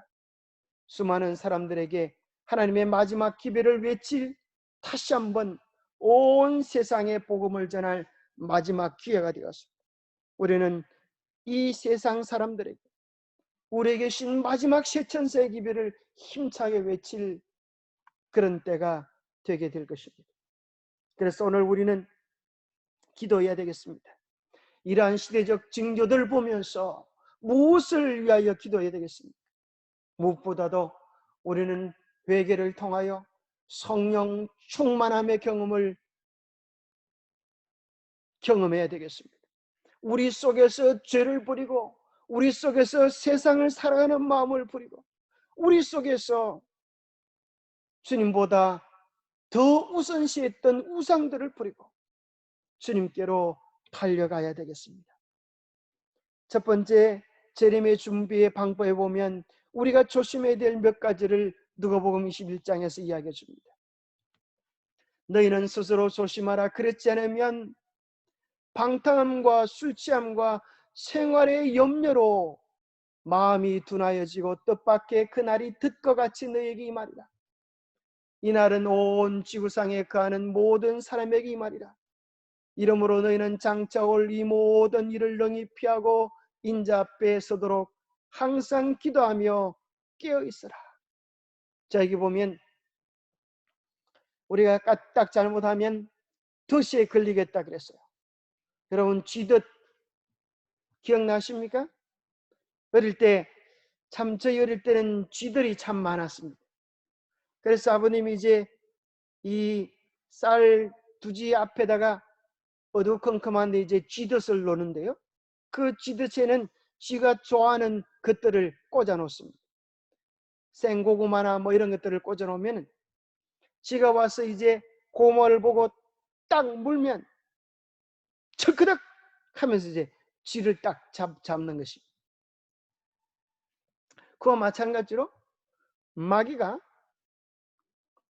수많은 사람들에게 하나님의 마지막 기별을 외칠 다시 한번 온 세상에 복음을 전할 마지막 기회가 되었습니다. 우리는 이 세상 사람들에게 우리에게 신 마지막 쇠천사의 기별을 힘차게 외칠 그런 때가 되게 될 것입니다. 그래서 오늘 우리는 기도해야 되겠습니다. 이러한 시대적 징조들을 보면서 무엇을 위하여 기도해야 되겠습니까? 무엇보다도 우리는 회개를 통하여 성령 충만함의 경험을 경험해야 되겠습니다. 우리 속에서 죄를 버리고 우리 속에서 세상을 살아가는 마음을 버리고 우리 속에서 주님보다 더 우선시했던 우상들을 버리고 주님께로 달려가야 되겠습니다. 첫 번째 재림의 준비의 방법에 보면 우리가 조심해야 될 몇 가지를 누가복음 21장에서 이야기해 줍니다. 너희는 스스로 조심하라. 그렇지 않으면 방탕함과 술 취함과 생활의 염려로 마음이 둔하여지고 뜻밖의 그날이 듣과 같이 너희에게 임하리라. 이날은 온 지구상에 거하는 모든 사람에게 임하리라. 이러므로 너희는 장차 올 이 모든 일을 능히 피하고 인자 앞에 서도록 항상 기도하며 깨어있으라. 자, 여기 보면 우리가 까딱 잘못하면 덫에 걸리겠다 그랬어요. 여러분 쥐덫 기억나십니까? 어릴 때 참 저희 어릴 때는 쥐들이 참 많았습니다. 그래서 아버님이 이제 이 쌀 두지 앞에다가 어두컴컴한데 이제 쥐덫을 놓는데요. 그 쥐덫에는 쥐가 좋아하는 것들을 꽂아 놓습니다. 생고구마나 뭐 이런 것들을 꽂아 놓으면 쥐가 와서 이제 고모를 보고 딱 물면 척그덕 하면서 이제 쥐를 딱 잡는 것입니다. 그와 마찬가지로 마귀가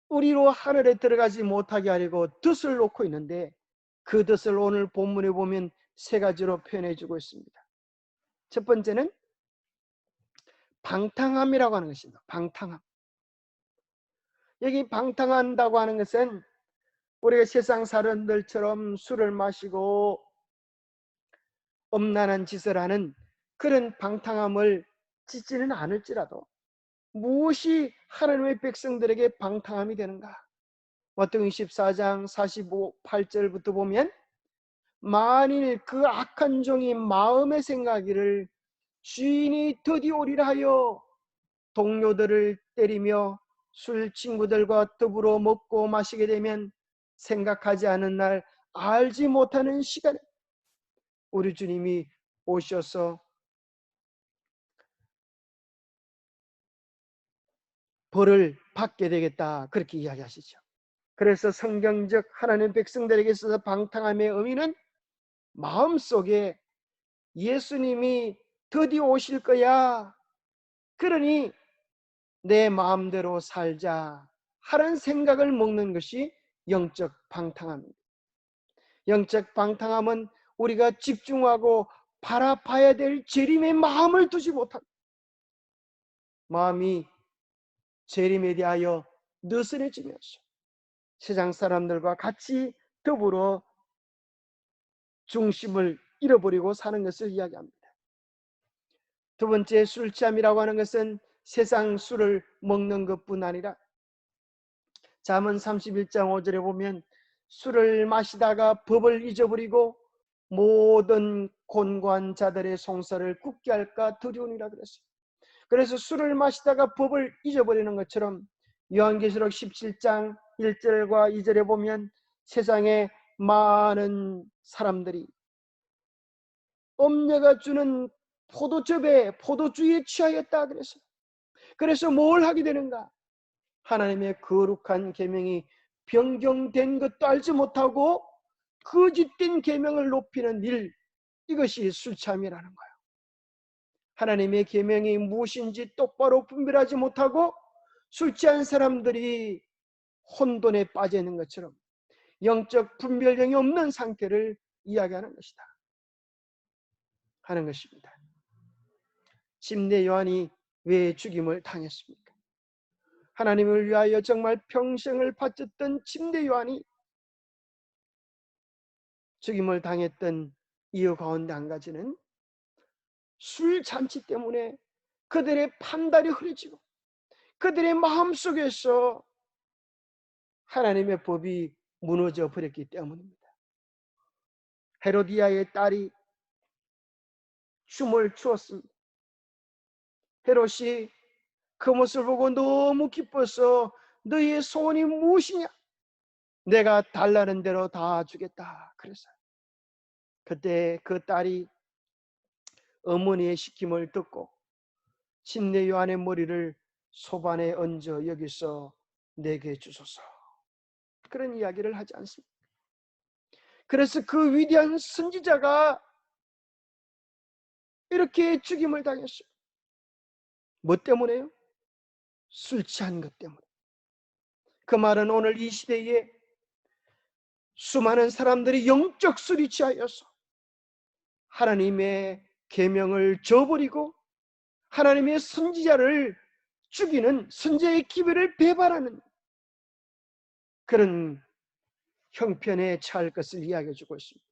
우리로 하늘에 들어가지 못하게 하려고 덫을 놓고 있는데 그 덫을 오늘 본문에 보면 세 가지로 표현해 주고 있습니다. 첫 번째는 방탕함이라고 하는 것입니다. 방탕함. 여기 방탕한다고 하는 것은 우리가 세상 사람들처럼 술을 마시고 엄란한 짓을 하는 그런 방탕함을 짓지는 않을지라도 무엇이 하나님의 백성들에게 방탕함이 되는가? 마태복음 24장 48절부터 보면 만일 그 악한 종이 마음에 생각하기를 주인이 드디어 오리라 하여 동료들을 때리며 술 친구들과 더불어 먹고 마시게 되면 생각하지 않은 날 알지 못하는 시간에 우리 주님이 오셔서 벌을 받게 되겠다 그렇게 이야기하시죠. 그래서 성경적 하나님 백성들에게 있어서 방탕함의 의미는 마음속에 예수님이 드디어 오실 거야. 그러니 내 마음대로 살자 하는 생각을 먹는 것이 영적 방탕함입니다. 영적 방탕함은 우리가 집중하고 바라봐야 될 재림의 마음을 두지 못한 마음이 재림에 대하여 느슨해지면서 세상 사람들과 같이 더불어 중심을 잃어버리고 사는 것을 이야기합니다. 두 번째, 술 취함이라고 하는 것은 세상 술을 먹는 것뿐 아니라 잠언 31장 5절에 보면 술을 마시다가 법을 잊어버리고 모든 곤고한 자들의 송사를 굳게 할까 두려우니라 그랬어요. 그래서 술을 마시다가 법을 잊어버리는 것처럼 요한계시록 17장 1절과 2절에 보면 세상에 많은 사람들이 음녀가 주는 포도주에 취하였다 그랬어요. 그래서 뭘 하게 되는가? 하나님의 거룩한 계명이 변경된 것도 알지 못하고 거짓된 계명을 높이는 일, 이것이 술취함이라는 거예요. 하나님의 계명이 무엇인지 똑바로 분별하지 못하고 술 취한 사람들이 혼돈에 빠져 있는 것처럼 영적 분별력이 없는 상태를 이야기하는 것이다 하는 것입니다. 침례 요한이 왜 죽임을 당했습니까? 하나님을 위하여 정말 평생을 바쳤던 침례 요한이 죽임을 당했던 이유 가운데 한 가지는 술 잔치 때문에 그들의 판단이 흐려지고 그들의 마음속에서 하나님의 법이 무너져 버렸기 때문입니다. 헤로디아의 딸이 춤을 추었습니다. 헤롯이 그 모습을 보고 너무 기뻐서 너희의 소원이 무엇이냐? 내가 달라는 대로 다 주겠다 그랬어요. 그때 그 딸이 어머니의 시킴을 듣고 침례 요한의 머리를 소반에 얹어 여기서 내게 주소서, 그런 이야기를 하지 않습니까? 그래서 그 위대한 선지자가 이렇게 죽임을 당했어요. 뭐 때문에요? 술 취한 것 때문에. 그 말은 오늘 이 시대에 수많은 사람들이 영적 술이 취하여서 하나님의 계명을 저버리고 하나님의 선지자를 죽이는, 선지자의 기별을 배반하는 그런 형편에 처할 것을 이야기해 주고 있습니다.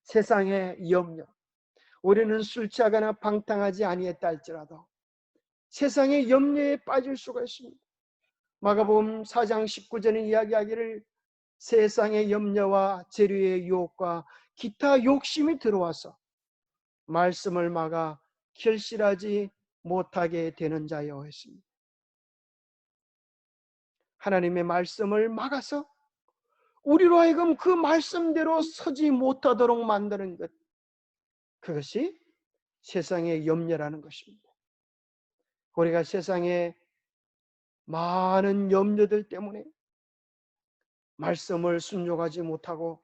세상의 염려, 우리는 술 취하거나 방탕하지 아니했다 할지라도 세상의 염려에 빠질 수가 있습니다. 마가복음 4장 19절에 이야기하기를 세상의 염려와 재료의 유혹과 기타 욕심이 들어와서 말씀을 막아 결실하지 못하게 되는 자여 했습니다. 하나님의 말씀을 막아서 우리로 하여금 그 말씀대로 서지 못하도록 만드는 것, 그것이 세상의 염려라는 것입니다. 우리가 세상에 많은 염려들 때문에 말씀을 순종하지 못하고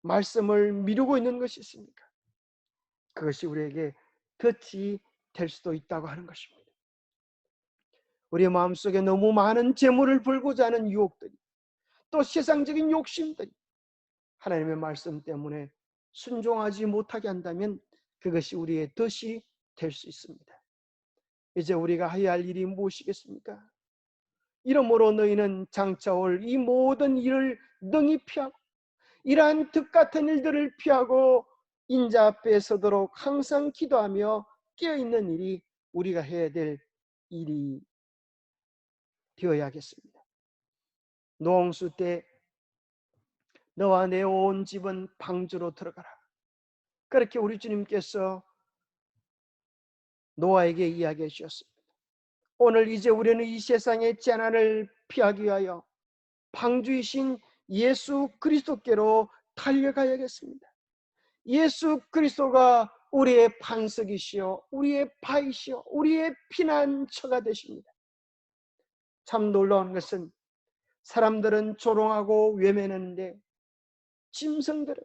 말씀을 미루고 있는 것이 있습니까? 그것이 우리에게 덫이 될 수도 있다고 하는 것입니다. 우리의 마음속에 너무 많은 재물을 벌고자 하는 유혹들이, 또 세상적인 욕심들이 하나님의 말씀 때문에 순종하지 못하게 한다면 그것이 우리의 덫이 될 수 있습니다. 이제 우리가 해야 할 일이 무엇이겠습니까? 이러므로 너희는 장차 올 이 모든 일을 능히 피하고 이러한 득 같은 일들을 피하고 인자 앞에 서도록 항상 기도하며 깨어있는 일이 우리가 해야 될 일이 되어야겠습니다. 노홍수 때 너와 내 온 집은 방주로 들어가라, 그렇게 우리 주님께서 노아에게 이야기해 주셨습니다. 오늘 이제 우리는 이 세상의 재난을 피하기 위하여 방주이신 예수 그리스도께로 달려가야겠습니다. 예수 그리스도가 우리의 반석이시요 우리의 바위시요 우리의 피난처가 되십니다. 참 놀라운 것은 사람들은 조롱하고 외면하는데 짐승들은,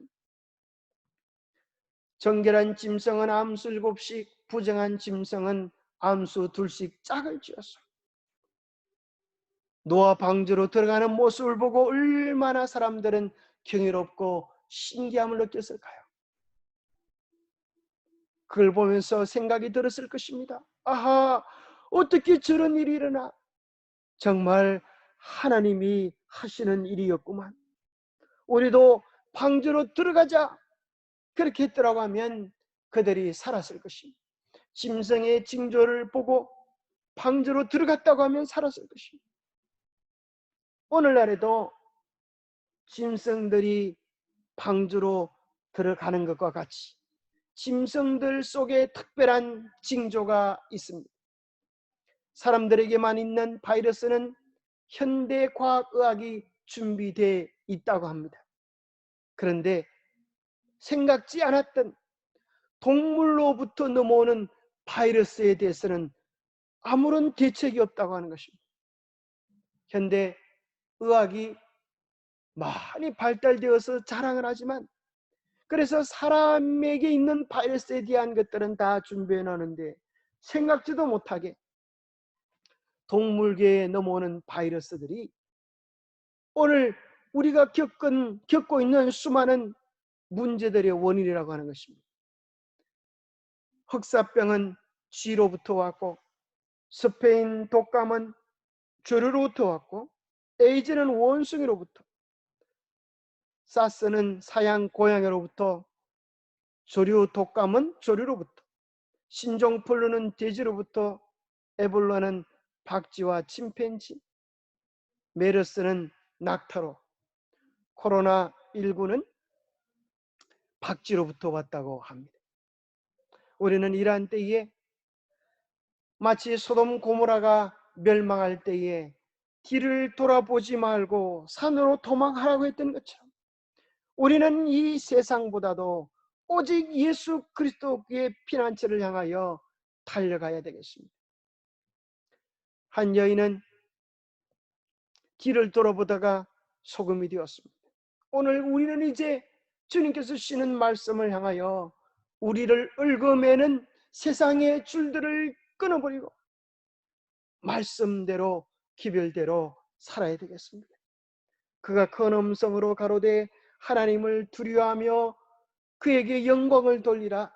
정결한 짐승은 암수 7씩, 부정한 짐승은 암수 2씩 짝을 지었어. 노아 방주로 들어가는 모습을 보고 얼마나 사람들은 경이롭고 신기함을 느꼈을까요? 그걸 보면서 생각이 들었을 것입니다. 아하, 어떻게 저런 일이 일어나? 정말 하나님이 하시는 일이었구만. 우리도 방주로 들어가자 그렇게 했더라고 하면 그들이 살았을 것입니다. 짐승의 징조를 보고 방주로 들어갔다고 하면 살았을 것입니다. 오늘날에도 짐승들이 방주로 들어가는 것과 같이 짐승들 속에 특별한 징조가 있습니다. 사람들에게만 있는 바이러스는 현대 과학의학이 준비되어 있다고 합니다. 그런데 생각지 않았던 동물로부터 넘어오는 바이러스에 대해서는 아무런 대책이 없다고 하는 것입니다. 현대 의학이 많이 발달되어서 자랑을 하지만 그래서 사람에게 있는 바이러스에 대한 것들은 다 준비해 놨는데 생각지도 못하게 동물계에 넘어오는 바이러스들이 오늘 우리가 겪고 있는 수많은 문제들의 원인이라고 하는 것입니다. 흑사병은 쥐로부터 왔고, 스페인 독감은 조류로부터 왔고, 에이즈는 원숭이로부터, 사스는 사양 고양이로부터, 조류 독감은 조류로부터, 신종플루는 돼지로부터, 에볼라는 박쥐와 침팬지, 메르스는 낙타로, 코로나19는 박쥐로부터 왔다고 합니다. 우리는 이러한 때에 마치 소돔 고모라가 멸망할 때에 뒤를 돌아보지 말고 산으로 도망하라고 했던 것처럼 우리는 이 세상보다도 오직 예수 그리스도의 피난처를 향하여 달려가야 되겠습니다. 한 여인은 뒤를 돌아보다가 소금이 되었습니다. 오늘 우리는 이제 주님께서 주시는 말씀을 향하여 우리를 얽어매는 세상의 줄들을 끊어버리고 말씀대로 기별대로 살아야 되겠습니다. 그가 큰 음성으로 가로되 하나님을 두려워하며 그에게 영광을 돌리라.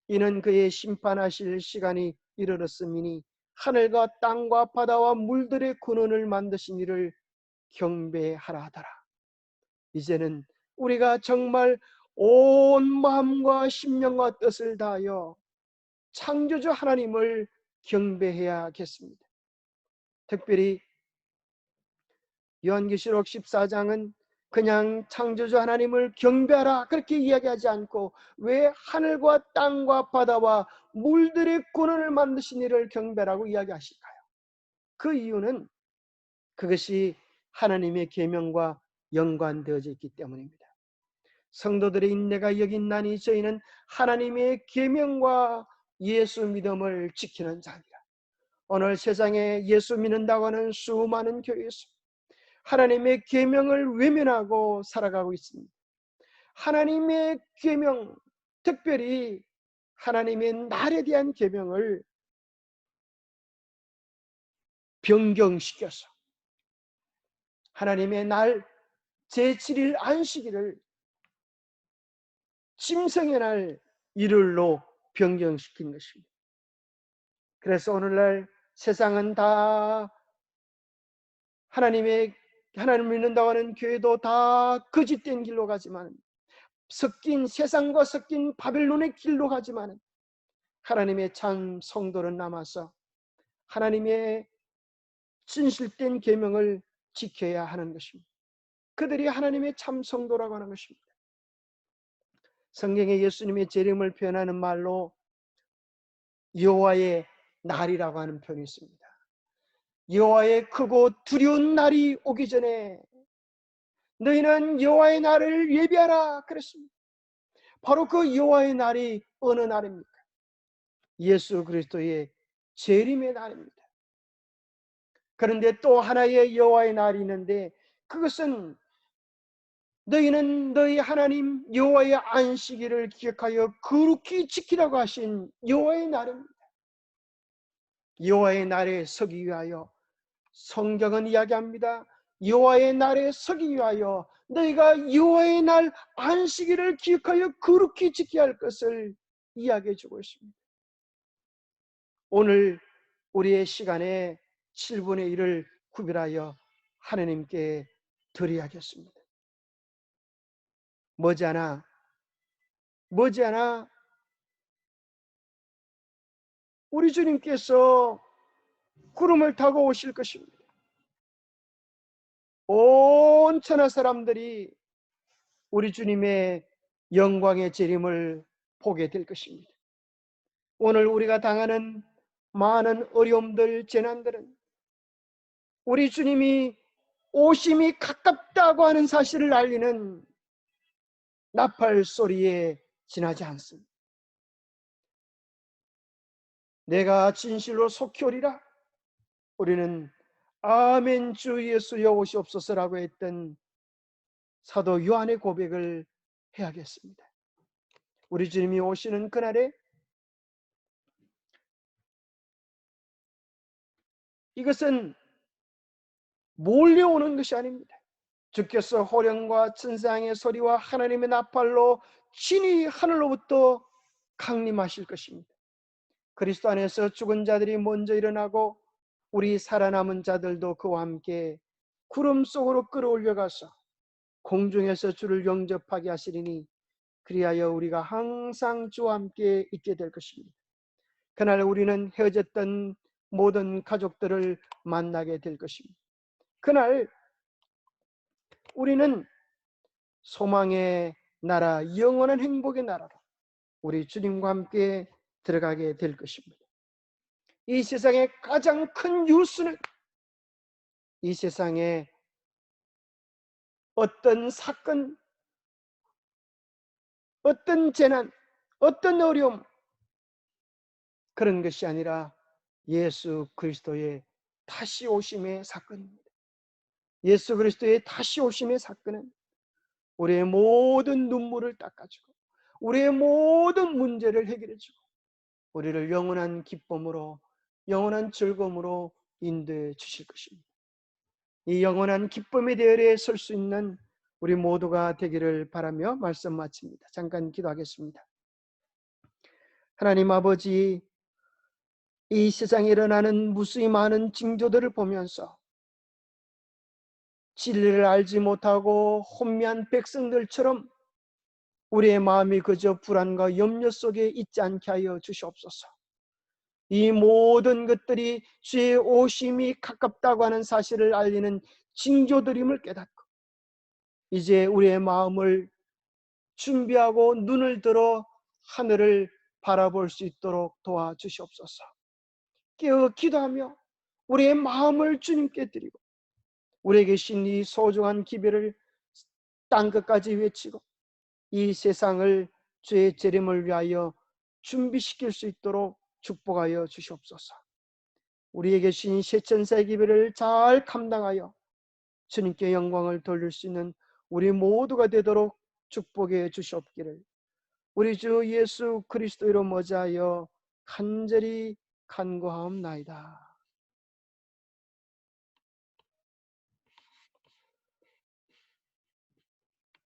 이는 그의 심판하실 시간이 이르렀음이니 하늘과 땅과 바다와 물들의 근원을 만드신 이를 경배하라 하더라. 이제는 우리가 정말 온 마음과 심령과 뜻을 다하여 창조주 하나님을 경배해야겠습니다. 특별히 요한계시록 14장은 그냥 창조주 하나님을 경배하라 그렇게 이야기하지 않고 왜 하늘과 땅과 바다와 물들의 근원을 만드신 이를 경배라고 이야기하실까요? 그 이유는 그것이 하나님의 계명과 연관되어져 있기 때문입니다. 성도들의 인내가 여긴나니 저희는 하나님의 계명과 예수 믿음을 지키는 자니라. 오늘 세상에 예수 믿는다고 하는 수많은 교회에서 하나님의 계명을 외면하고 살아가고 있습니다. 하나님의 계명, 특별히 하나님의 날에 대한 계명을 변경시켜서 하나님의 날 제7일 안식일을 짐승의 날 일요일로 변경시킨 것입니다. 그래서 오늘날 세상은 다 하나님을 믿는다고 하는 교회도 다 거짓된 길로 가지만 세상과 섞인 바벨론의 길로 가지만 하나님의 참 성도는 남아서 하나님의 진실된 계명을 지켜야 하는 것입니다. 그들이 하나님의 참 성도라고 하는 것입니다. 성경에 예수님의 재림을 표현하는 말로 여호와의 날이라고 하는 표현이 있습니다. 여호와의 크고 두려운 날이 오기 전에 너희는 여호와의 날을 예비하라 그랬습니다. 바로 그 여호와의 날이 어느 날입니까? 예수 그리스도의 재림의 날입니다. 그런데 또 하나의 여호와의 날이 있는데 그것은 너희는 너희 하나님 여호와의 안식일을 기억하여 거룩히 지키라고 하신 여호와의 날입니다. 여호와의 날에 서기 위하여 성경은 이야기합니다. 여호와의 날에 서기 위하여 너희가 여호와의 날 안식일을 기억하여 거룩히 지켜야 할 것을 이야기해 주고 있습니다. 오늘 우리의 시간에 7분의 1을 구별하여 하나님께 드려야겠습니다. 머지않아 우리 주님께서 구름을 타고 오실 것입니다. 온 천하 사람들이 우리 주님의 영광의 재림을 보게 될 것입니다. 오늘 우리가 당하는 많은 어려움들, 재난들은 우리 주님이 오심이 가깝다고 하는 사실을 알리는 나팔 소리에 지나지 않습니다. 내가 진실로 속히 오리라. 우리는 아멘 주 예수여 오시옵소서라고 했던 사도 요한의 고백을 해야겠습니다. 우리 주님이 오시는 그날에 이것은 몰려오는 것이 아닙니다. 주께서 호령과 천사의 소리와 하나님의 나팔로 친히 하늘로부터 강림하실 것입니다. 그리스도 안에서 죽은 자들이 먼저 일어나고 우리 살아남은 자들도 그와 함께 구름 속으로 끌어올려가서 공중에서 주를 영접하게 하시리니 그리하여 우리가 항상 주와 함께 있게 될 것입니다. 그날 우리는 헤어졌던 모든 가족들을 만나게 될 것입니다. 그날 우리는 소망의 나라, 영원한 행복의 나라로 우리 주님과 함께 들어가게 될 것입니다. 이 세상의 가장 큰 뉴스는 이 세상에 어떤 사건, 어떤 재난, 어떤 어려움 그런 것이 아니라 예수 그리스도의 다시 오심의 사건입니다. 예수 그리스도의 다시 오심의 사건은 우리의 모든 눈물을 닦아주고 우리의 모든 문제를 해결해주고 우리를 영원한 기쁨으로 영원한 즐거움으로 인도해 주실 것입니다. 이 영원한 기쁨의 대열에 설 수 있는 우리 모두가 되기를 바라며 말씀 마칩니다. 잠깐 기도하겠습니다. 하나님 아버지, 이 세상에 일어나는 무수히 많은 징조들을 보면서 진리를 알지 못하고 혼미한 백성들처럼 우리의 마음이 그저 불안과 염려 속에 있지 않게 하여 주시옵소서. 이 모든 것들이 주의 오심이 가깝다고 하는 사실을 알리는 징조들임을 깨닫고 이제 우리의 마음을 준비하고 눈을 들어 하늘을 바라볼 수 있도록 도와주시옵소서. 깨어 기도하며 우리의 마음을 주님께 드리고 우리에게 신 이 소중한 기별을 땅끝까지 외치고 이 세상을 주의 재림을 위하여 준비시킬 수 있도록 축복하여 주시옵소서. 우리에게 신 세천사의 기별을 잘 감당하여 주님께 영광을 돌릴 수 있는 우리 모두가 되도록 축복해 주시옵기를 우리 주 예수 그리스도 이름 머지하여 간절히 간구하옵나이다.